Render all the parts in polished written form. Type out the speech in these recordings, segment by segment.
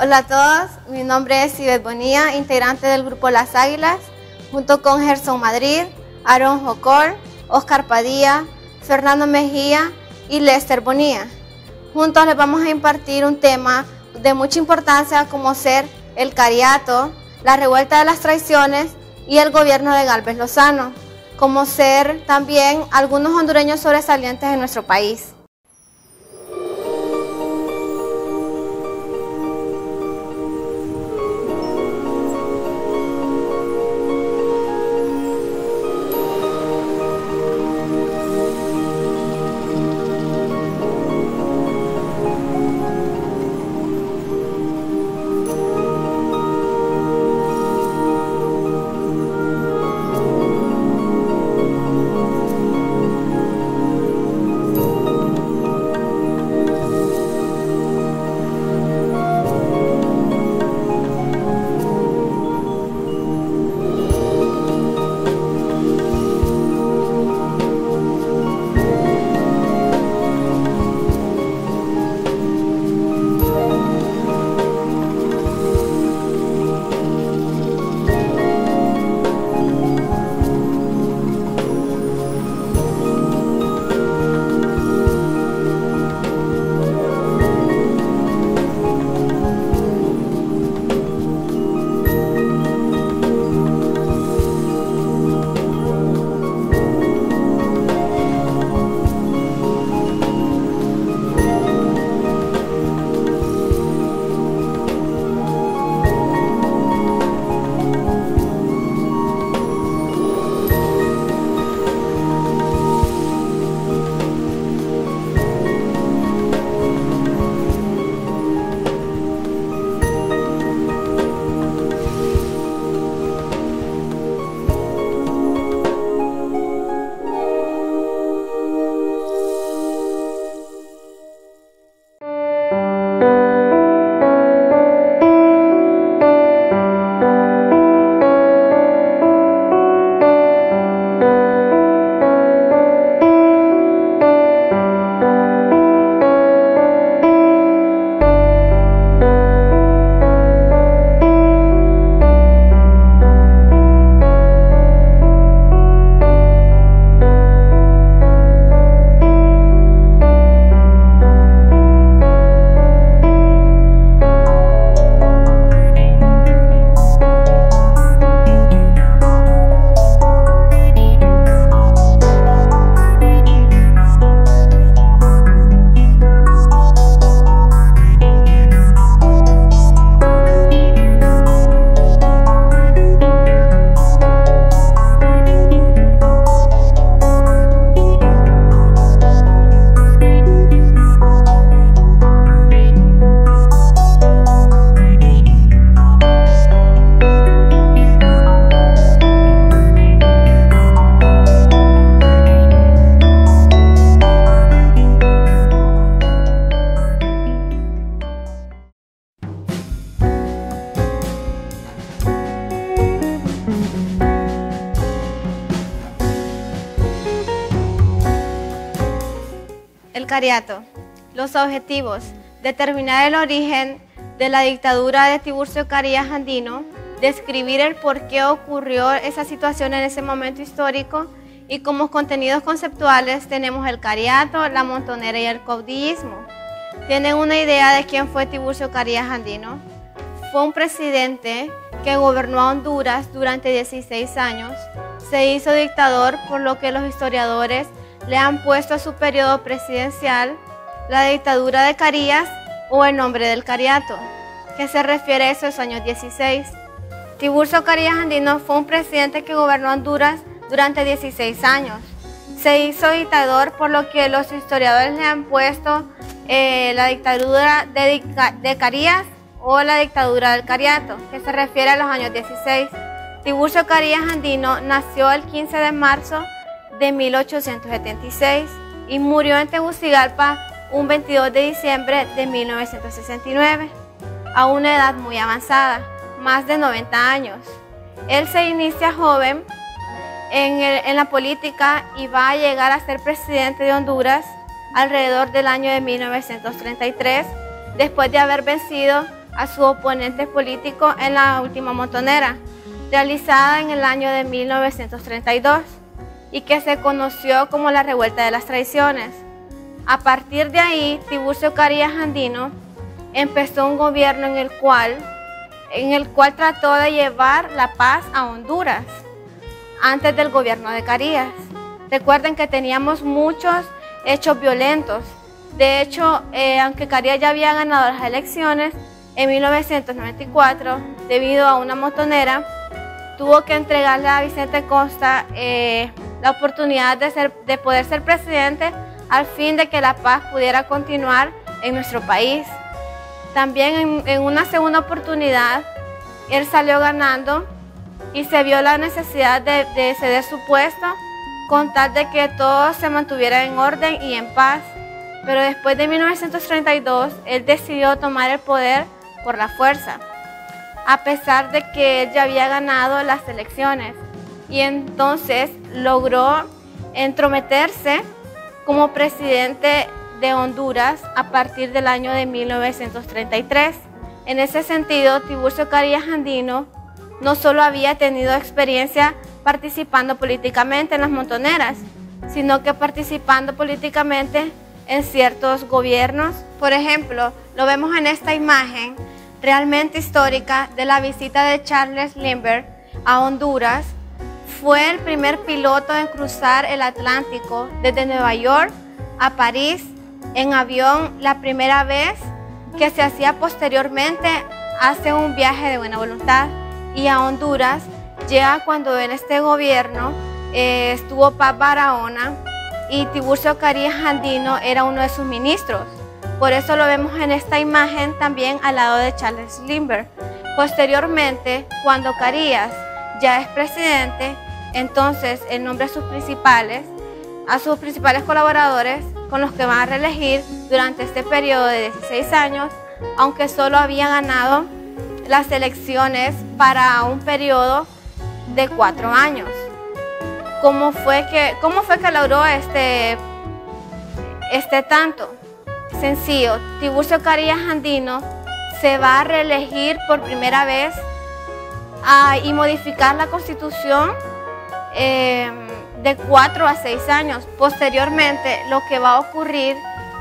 Hola a todos, mi nombre es Ivette Bonilla, integrante del grupo Las Águilas, junto con Gerson Madrid, Aaron Jocor, Oscar Padilla, Fernando Mejía y Lester Bonilla. Juntos les vamos a impartir un tema de mucha importancia como ser el Cariato, la revuelta de las traiciones y el gobierno de Gálvez Lozano, como ser también algunos hondureños sobresalientes en nuestro país. El Cariato. Los objetivos: determinar el origen de la dictadura de Tiburcio Carías Andino, describir el por qué ocurrió esa situación en ese momento histórico, y como contenidos conceptuales tenemos el Cariato, la montonera y el caudillismo. ¿Tienen una idea de quién fue Tiburcio Carías Andino? Fue un presidente que gobernó a Honduras durante 16 años. Se hizo dictador, por lo que los historiadores le han puesto a su periodo presidencial la dictadura de Carías o el nombre del Cariato, que se refiere a esos años 16. Tiburcio Carías Andino fue un presidente que gobernó Honduras durante 16 años. Se hizo dictador, por lo que los historiadores le han puesto la dictadura de Carías o la dictadura del Cariato, que se refiere a los años 16. Tiburcio Carías Andino nació el 15 de marzo de 1876 y murió en Tegucigalpa un 22 de diciembre de 1969, a una edad muy avanzada, más de 90 años. Él se inicia joven en la política y va a llegar a ser presidente de Honduras alrededor del año de 1933, después de haber vencido a su oponente político en la última montonera, realizada en el año de 1932 y que se conoció como la Revuelta de las Traiciones. A partir de ahí, Tiburcio Carías Andino empezó un gobierno en el cual trató de llevar la paz a Honduras antes del gobierno de Carías. Recuerden que teníamos muchos hechos violentos. De hecho, aunque Carías ya había ganado las elecciones, en 1994, debido a una montonera, tuvo que entregarle a Vicente Costa la oportunidad de poder ser presidente al fin de que la paz pudiera continuar en nuestro país. También en una segunda oportunidad, él salió ganando y se vio la necesidad de ceder su puesto con tal de que todo se mantuviera en orden y en paz. Pero después de 1932, él decidió tomar el poder por la fuerza, a pesar de que él ya había ganado las elecciones. Y entonces logró entrometerse como presidente de Honduras a partir del año de 1933. En ese sentido, Tiburcio Carías Andino no solo había tenido experiencia participando políticamente en las montoneras, sino que participando políticamente en ciertos gobiernos. Por ejemplo, lo vemos en esta imagen realmente histórica de la visita de Charles Lindbergh a Honduras. Fue el primer piloto en cruzar el Atlántico desde Nueva York a París en avión, la primera vez que se hacía. Posteriormente hace un viaje de buena voluntad y a Honduras llega cuando en este gobierno estuvo Paz Barahona y Tiburcio Carías Andino era uno de sus ministros. Por eso lo vemos en esta imagen también al lado de Charles Lindbergh. Posteriormente, cuando Carías ya es presidente, entonces él nombra a sus principales colaboradores con los que van a reelegir durante este periodo de 16 años, aunque solo había ganado las elecciones para un periodo de 4 años. ¿Cómo fue que logró este tanto? Sencillo, Tiburcio Carías Andino se va a reelegir por primera vez y modificar la Constitución de 4 a 6 años. Posteriormente, lo que va a ocurrir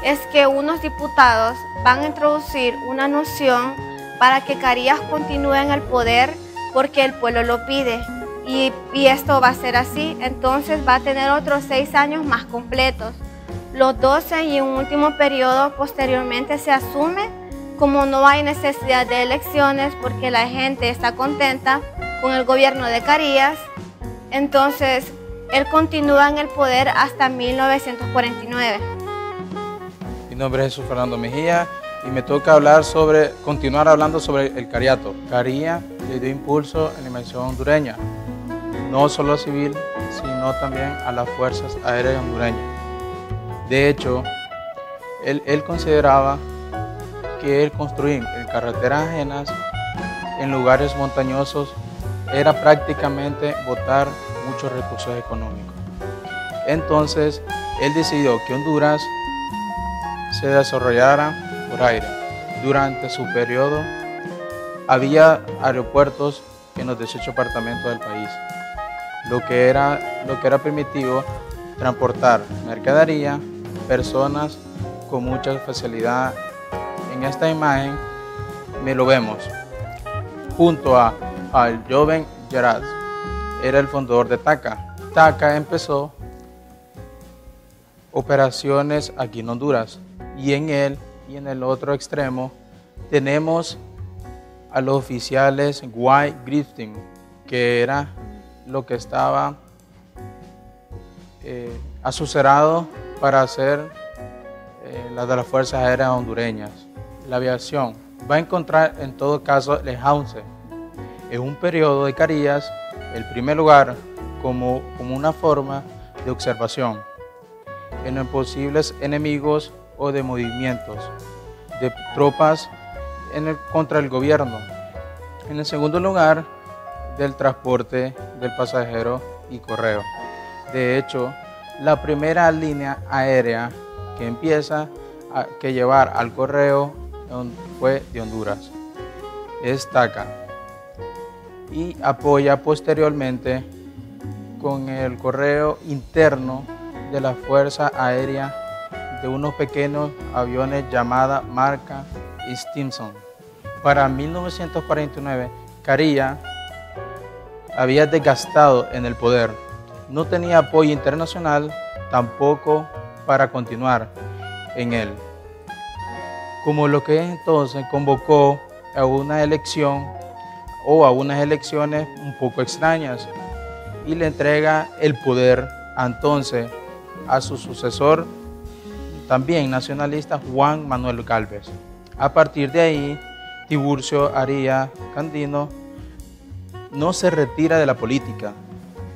es que unos diputados van a introducir una noción para que Carías continúe en el poder porque el pueblo lo pide. Y esto va a ser así, entonces va a tener otros 6 años más completos. Los 12 y un último periodo posteriormente se asume como no hay necesidad de elecciones porque la gente está contenta con el gobierno de Carías. Entonces, él continúa en el poder hasta 1949. Mi nombre es Jesús Fernando Mejía y me toca continuar hablando sobre el Cariato. Carías le dio impulso en la invasión hondureña, no solo civil, sino también a las fuerzas aéreas hondureñas. De hecho, él consideraba que el construir en carreteras ajenas, en lugares montañosos, era prácticamente botar muchos recursos económicos. Entonces, él decidió que Honduras se desarrollara por aire. Durante su periodo, había aeropuertos en los 18 departamentos del país, lo que era permitivo transportar mercadería, personas con mucha facilidad. En esta imagen me lo vemos junto al joven Gerard, era el fundador de TACA. TACA empezó operaciones aquí en Honduras y en el otro extremo tenemos a los oficiales White Griffin, que era lo que estaba asucerado para hacer las de las Fuerzas Aéreas Hondureñas. La aviación va a encontrar en todo caso el Jauce. En un periodo de Carías, el primer lugar como una forma de observación en los posibles enemigos o de movimientos de tropas contra el gobierno. En el segundo lugar, del transporte del pasajero y correo. De hecho, la primera línea aérea que empieza a llevar al correo fue de Honduras. es TACA, y apoya posteriormente con el correo interno de la Fuerza Aérea de unos pequeños aviones llamada marca Stimson. Para 1949, Carillas había desgastado en el poder, no tenía apoyo internacional tampoco para continuar en él. Como lo que entonces convocó a una elección o a unas elecciones un poco extrañas y le entrega el poder entonces a su sucesor, también nacionalista, Juan Manuel Gálvez. A partir de ahí, Tiburcio Arias Candino no se retira de la política,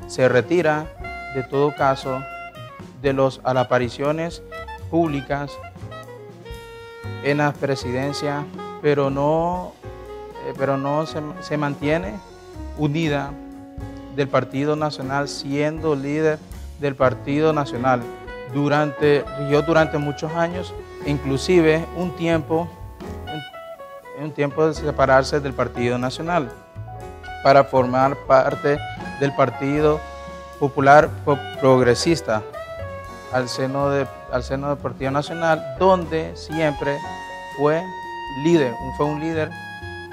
se retira de todo caso de las apariciones públicas en la presidencia, pero no se mantiene unida del Partido Nacional, siendo líder del Partido Nacional durante muchos años, inclusive un tiempo de separarse del Partido Nacional para formar parte del Partido Popular Progresista al seno del Partido Nacional, donde siempre fue un líder,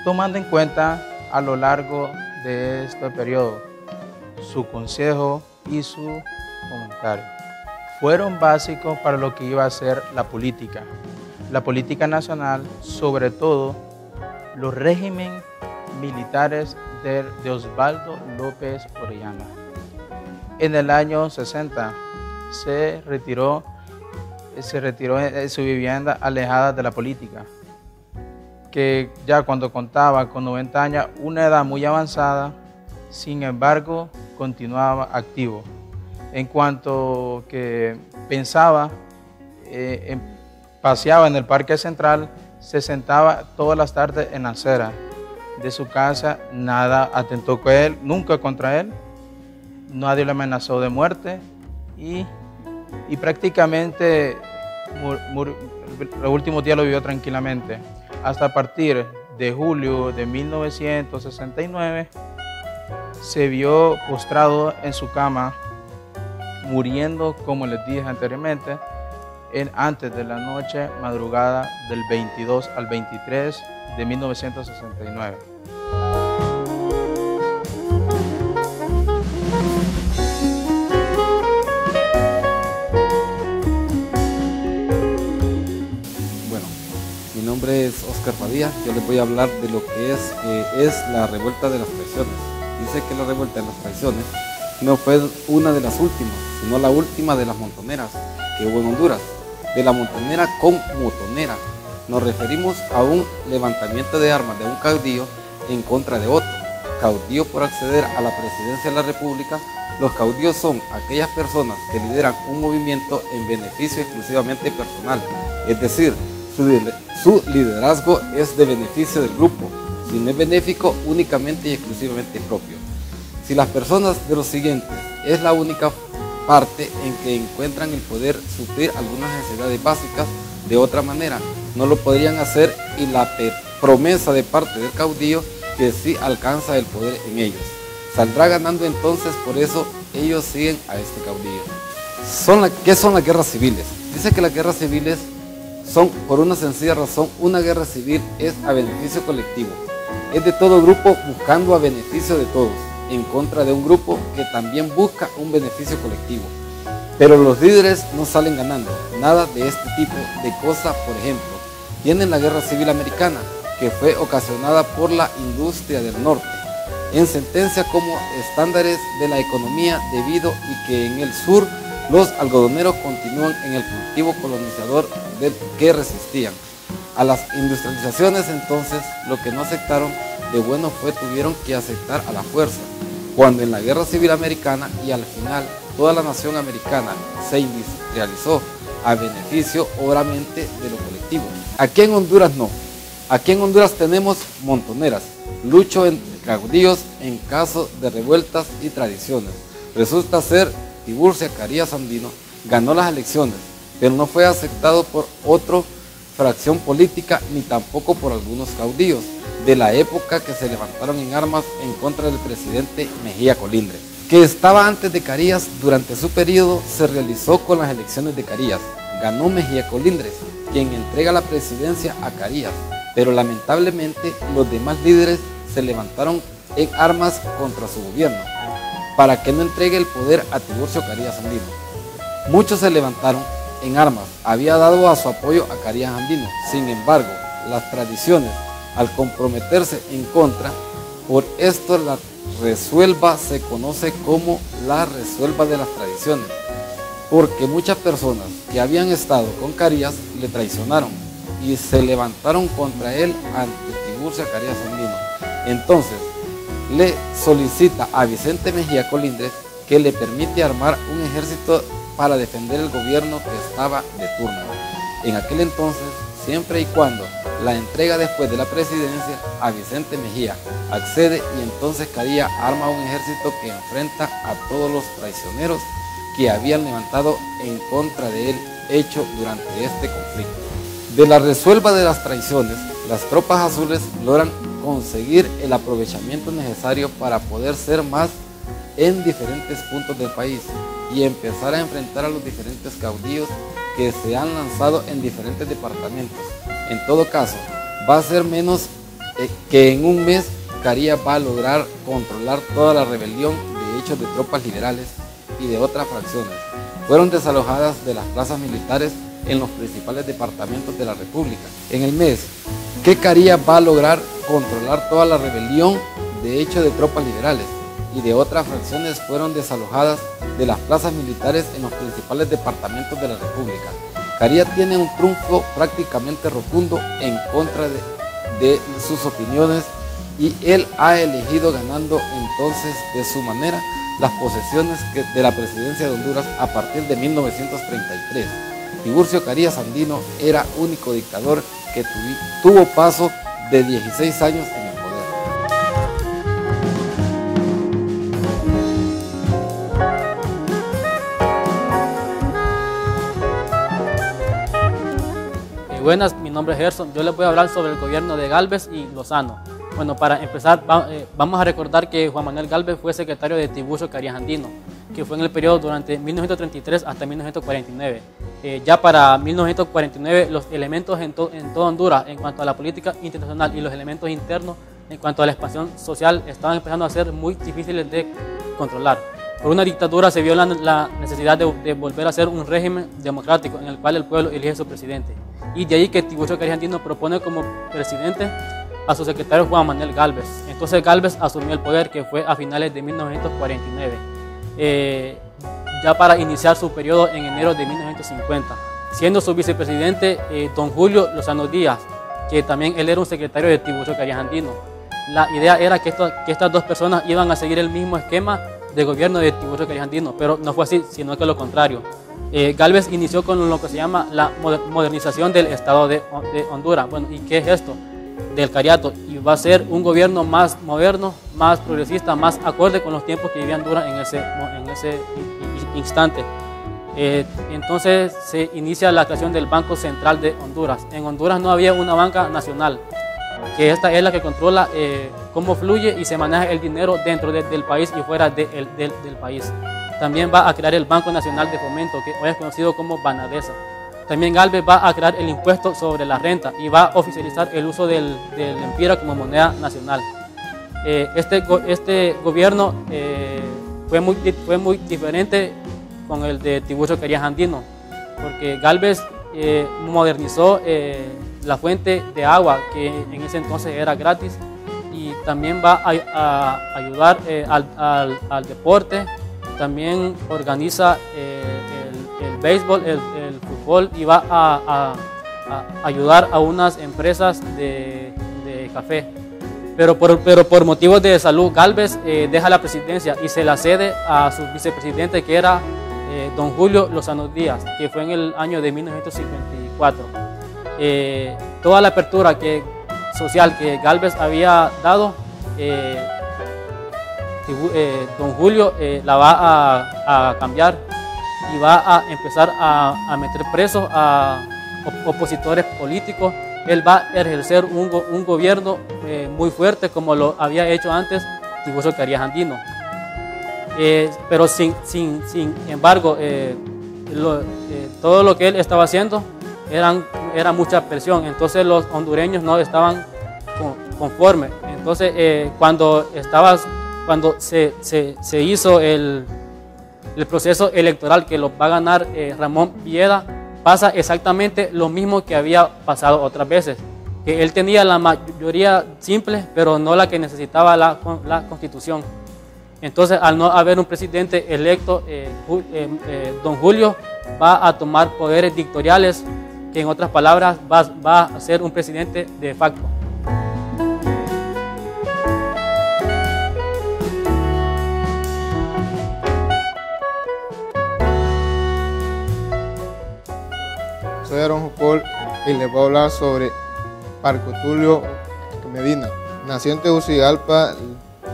tomando en cuenta a lo largo de este periodo su consejo y su comentario. Fueron básicos para lo que iba a ser la política nacional, sobre todo los regímenes militares de Osvaldo López Orellana. En el año 60 se retiró de su vivienda alejada de la política, que ya cuando contaba con 90 años, una edad muy avanzada, sin embargo continuaba activo. En cuanto que pensaba, paseaba en el Parque Central, se sentaba todas las tardes en la acera de su casa, nada atentó con él, nunca contra él, nadie le amenazó de muerte y prácticamente los últimos días lo vivió tranquilamente. Hasta a partir de julio de 1969 se vio postrado en su cama, muriendo, como les dije anteriormente, antes de la noche madrugada del 22 al 23 de 1969. Bueno, mi nombre es Oscar Padilla. Yo les voy a hablar de lo que es la revuelta de las traiciones. Dice que la revuelta de las traiciones no fue una de las últimas, sino la última de las montoneras que hubo en Honduras. De la montonera con motonera. Nos referimos a un levantamiento de armas de un caudillo en contra de otro. Caudillo por acceder a la presidencia de la República. Los caudillos son aquellas personas que lideran un movimiento en beneficio exclusivamente personal. Es decir, su liderazgo es de beneficio del grupo, si no es benéfico únicamente y exclusivamente propio. Si las personas de los siguientes es la única parte en que encuentran el poder suplir algunas necesidades básicas, de otra manera no lo podrían hacer, y la promesa de parte del caudillo que sí alcanza el poder en ellos. Saldrá ganando entonces, por eso ellos siguen a este caudillo. ¿Qué son las guerras civiles? Dice que las guerras civiles son por una sencilla razón. Una guerra civil es a beneficio colectivo, es de todo grupo buscando a beneficio de todos, en contra de un grupo que también busca un beneficio colectivo. Pero los líderes no salen ganando nada de este tipo de cosas. Por ejemplo, tienen la Guerra Civil Americana, que fue ocasionada por la industria del norte, en sentencia como estándares de la economía, debido y que en el sur los algodoneros continúan en el cultivo colonizador del que resistían a las industrializaciones. Entonces, lo que no aceptaron de bueno tuvieron que aceptar a la fuerza, cuando en la Guerra Civil Americana y al final toda la nación americana se industrializó a beneficio obviamente de lo colectivo. Aquí en Honduras no. Aquí en Honduras tenemos montoneras, lucho entre caudillos en caso de revueltas y tradiciones. Resulta ser Tiburcio Carillas Andino ganó las elecciones, pero no fue aceptado por otro fracción política ni tampoco por algunos caudillos de la época que se levantaron en armas en contra del presidente Mejía Colindres, que estaba antes de Carías. Durante su periodo se realizó con las elecciones de Carías. Ganó Mejía Colindres, quien entrega la presidencia a Carías, pero lamentablemente los demás líderes se levantaron en armas contra su gobierno para que no entregue el poder a Tiburcio Carías Andino. Muchos se levantaron en armas, había dado a su apoyo a Carías Andino. Sin embargo, las tradiciones, al comprometerse en contra, por esto la resuelva se conoce como la resuelva de las tradiciones, porque muchas personas que habían estado con Carías le traicionaron y se levantaron contra él ante Tiburcio Carías Andino. Entonces le solicita a Vicente Mejía Colindres que le permite armar un ejército para defender el gobierno que estaba de turno. En aquel entonces, siempre y cuando la entrega después de la presidencia a Vicente Mejía, accede y entonces Carías arma un ejército que enfrenta a todos los traicioneros que habían levantado en contra de él, hecho durante este conflicto. De la resuelva de las traiciones, las tropas azules logran conseguir el aprovechamiento necesario para poder ser más en diferentes puntos del país y empezar a enfrentar a los diferentes caudillos que se han lanzado en diferentes departamentos. En todo caso, va a ser menos que en un mes Carías va a lograr controlar toda la rebelión de hechos de tropas liberales y de otras fracciones. Fueron desalojadas de las plazas militares en los principales departamentos de la República. En el mes que Carías va a lograr controlar toda la rebelión de hechos de tropas liberales y de otras fracciones fueron desalojadas de las plazas militares en los principales departamentos de la República. Carías tiene un triunfo prácticamente rotundo en contra de sus opiniones y él ha elegido, ganando entonces de su manera las posesiones de la presidencia de Honduras a partir de 1933. Tiburcio Carías Andino era único dictador que tuvo paso de 16 años en el poder. Buenas, mi nombre es Gerson. Yo les voy a hablar sobre el gobierno de Gálvez y Lozano. Bueno, para empezar, vamos a recordar que Juan Manuel Gálvez fue secretario de Tiburcio Carías Andino, que fue en el periodo durante 1933 hasta 1949. Ya para 1949, los elementos en toda Honduras, en cuanto a la política internacional y los elementos internos, en cuanto a la expansión social, estaban empezando a ser muy difíciles de controlar. Por una dictadura se vio la necesidad de volver a ser un régimen democrático en el cual el pueblo elige a su presidente. Y de ahí que Tiburcio Carías Andino propone como presidente a su secretario Juan Manuel Gálvez. Entonces Gálvez asumió el poder, que fue a finales de 1949, ya para iniciar su periodo en enero de 1950, siendo su vicepresidente don Julio Lozano Díaz, que también él era un secretario de Tiburcio Carías Andino. La idea era que estas dos personas iban a seguir el mismo esquema de gobierno de Tiburcio Carías Andino, pero no fue así, sino que lo contrario. Gálvez inició con lo que se llama la modernización del Estado de Honduras. Bueno, ¿y qué es esto? Del Cariato, y va a ser un gobierno más moderno, más progresista, más acorde con los tiempos que vivía Honduras en ese instante. Entonces se inicia la creación del Banco Central de Honduras. En Honduras no había una banca nacional, que esta es la que controla cómo fluye y se maneja el dinero dentro del país y fuera del país. También va a crear el Banco Nacional de Fomento, que hoy es conocido como Banadesa. También Gálvez va a crear el impuesto sobre la renta y va a oficializar el uso del empira como moneda nacional. Este gobierno fue muy diferente con el de Tiburcio Carías Andino, porque Gálvez modernizó la fuente de agua, que en ese entonces era gratis, y también va a ayudar al deporte. También organiza el béisbol, el fútbol, y va a ayudar a unas empresas de café. Pero por motivos de salud, Gálvez deja la presidencia y se la cede a su vicepresidente, que era don Julio Lozano Díaz, que fue en el año de 1954. Toda la apertura social que Gálvez había dado, don Julio la va a cambiar y va a empezar a meter presos a opositores políticos. Él va a ejercer un gobierno muy fuerte como lo había hecho antes Tiburcio Carías Andino. Pero sin embargo, todo lo que él estaba haciendo era mucha presión, entonces los hondureños no estaban conformes. Entonces cuando se hizo el proceso electoral que lo va a ganar Ramón Villeda, pasa exactamente lo mismo que había pasado otras veces, que él tenía la mayoría simple, pero no la que necesitaba la Constitución. Entonces, al no haber un presidente electo, don Julio va a tomar poderes dictatoriales, que en otras palabras va a ser un presidente de facto. Soy Aaron Paul y les voy a hablar sobre Marco Tulio Medina. Nació en Tegucigalpa,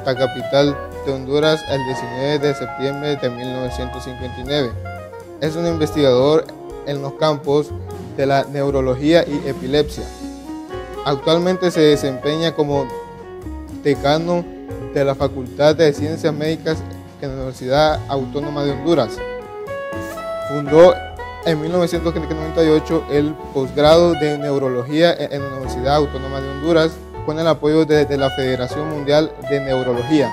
la capital de Honduras, el 19 de septiembre de 1959. Es un investigador en los campos de la neurología y epilepsia. Actualmente se desempeña como decano de la Facultad de Ciencias Médicas en la Universidad Autónoma de Honduras. Fundó en 1998 el posgrado de Neurología en la Universidad Autónoma de Honduras con el apoyo de la Federación Mundial de Neurología,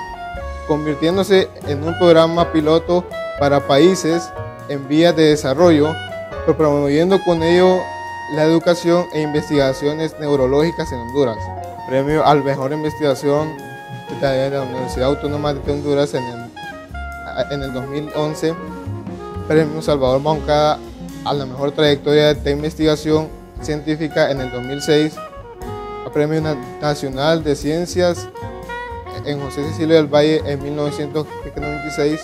convirtiéndose en un programa piloto para países en vías de desarrollo, promoviendo con ello la educación e investigaciones neurológicas en Honduras. Premio al mejor investigación de la Universidad Autónoma de Honduras en el 2011, Premio Salvador Moncada a la mejor trayectoria de investigación científica en el 2006, Premio Nacional de Ciencias en José Cecilio del Valle en 1996,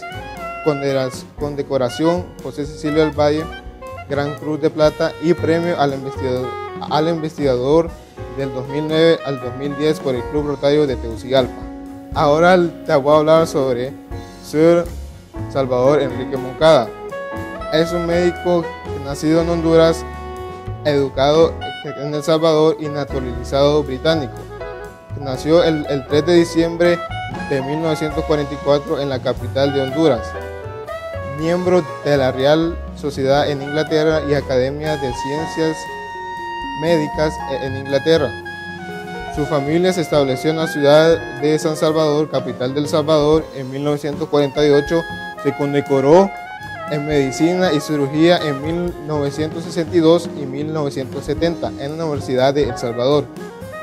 condecoración José Cecilio del Valle, Gran Cruz de Plata y Premio al investigador del 2009 al 2010 por el Club Rotario de Tegucigalpa. Ahora te voy a hablar sobre Sir Salvador Enrique Moncada. Es un médico nacido en Honduras, educado en El Salvador y naturalizado británico. Nació el 3 de diciembre de 1944 en la capital de Honduras. Miembro de la Real Sociedad en Inglaterra y Academia de Ciencias Médicas en Inglaterra. Su familia se estableció en la ciudad de San Salvador, capital del Salvador, en 1948. Se condecoró en Medicina y Cirugía en 1962 y 1970 en la Universidad de El Salvador.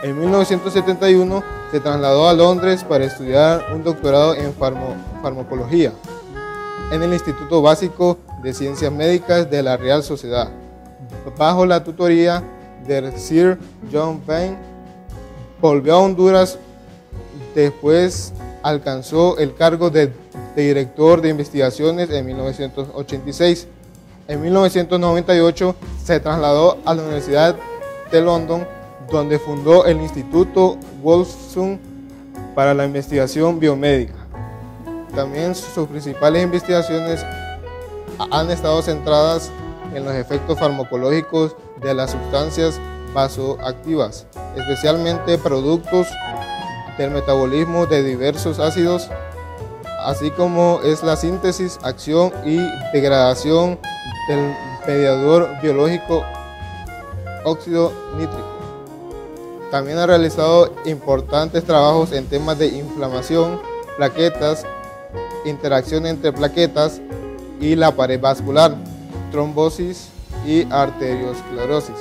En 1971 se trasladó a Londres para estudiar un doctorado en farmacología en el Instituto Básico de Ciencias Médicas de la Real Sociedad, bajo la tutoría de Sir John Vane. Volvió a Honduras, después alcanzó el cargo de director de investigaciones en 1986. En 1998 se trasladó a la Universidad de London, donde fundó el Instituto Wolfson para la Investigación Biomédica. También sus principales investigaciones han estado centradas en los efectos farmacológicos de las sustancias vasoactivas, especialmente productos del metabolismo de diversos ácidos, así como es la síntesis, acción y degradación del mediador biológico óxido nítrico. También ha realizado importantes trabajos en temas de inflamación, plaquetas, interacción entre plaquetas y la pared vascular, trombosis y arteriosclerosis.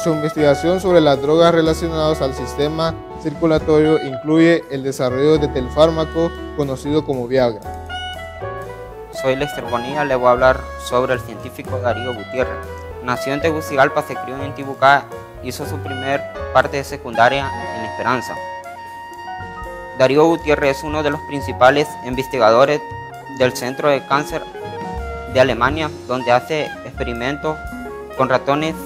Su investigación sobre las drogas relacionadas al sistema circulatorio incluye el desarrollo del fármaco conocido como Viagra. Soy Lester Bonilla, le voy a hablar sobre el científico Darío Gutiérrez. Nació en Tegucigalpa, se crió en Intibucá, hizo su primer parte de secundaria en Esperanza. Darío Gutiérrez es uno de los principales investigadores del Centro de Cáncer de Alemania, donde hace experimentos con ratones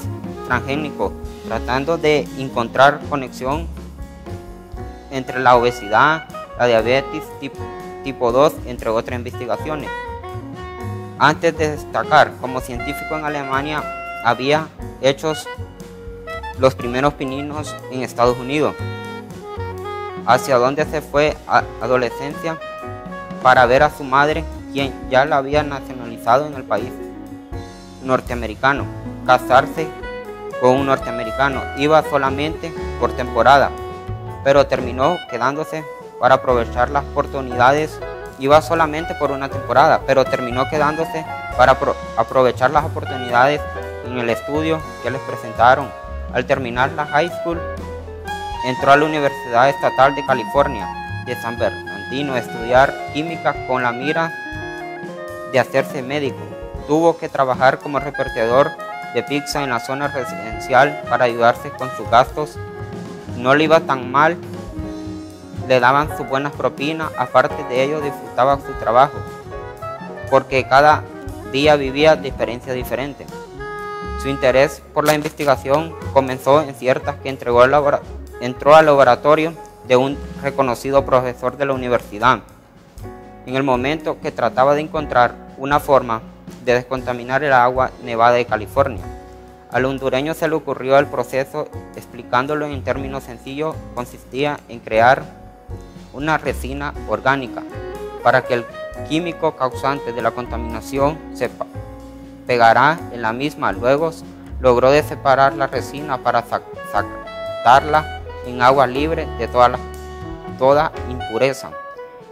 transgénicos, tratando de encontrar conexión entre la obesidad, la diabetes tipo 2, entre otras investigaciones. Antes de destacar como científico en Alemania, había hecho los primeros pininos en Estados Unidos, hacia donde se fue a adolescencia para ver a su madre, quien ya la había nacionalizado en el país norteamericano. Casarse con un norteamericano iba solamente por temporada, pero terminó quedándose para aprovechar las oportunidades. Iba solamente por una temporada, pero terminó quedándose para aprovechar las oportunidades en el estudio que les presentaron. Al terminar la high school, entró a la Universidad Estatal de California de San Bernardino a estudiar química con la mira de hacerse médico. Tuvo que trabajar como repartidor de pizza en la zona residencial para ayudarse con sus gastos. No le iba tan mal, le daban sus buenas propinas, aparte de ello disfrutaba su trabajo, porque cada día vivía de experiencia diferente. Su interés por la investigación comenzó en ciertas que entró al laboratorio de un reconocido profesor de la universidad, en el momento que trataba de encontrar una forma de descontaminar el agua nevada de California. Al hondureño se le ocurrió el proceso, explicándolo en términos sencillos, consistía en crear una resina orgánica para que el químico causante de la contaminación se pegara en la misma. Luego logró separar la resina para sacarla en agua libre de toda impureza.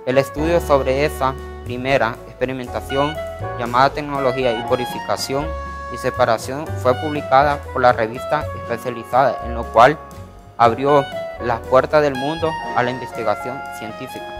El estudio sobre esa primera experimentación, llamada tecnología y purificación y separación, fue publicada por la revista especializada, en lo cual abrió las puertas del mundo a la investigación científica.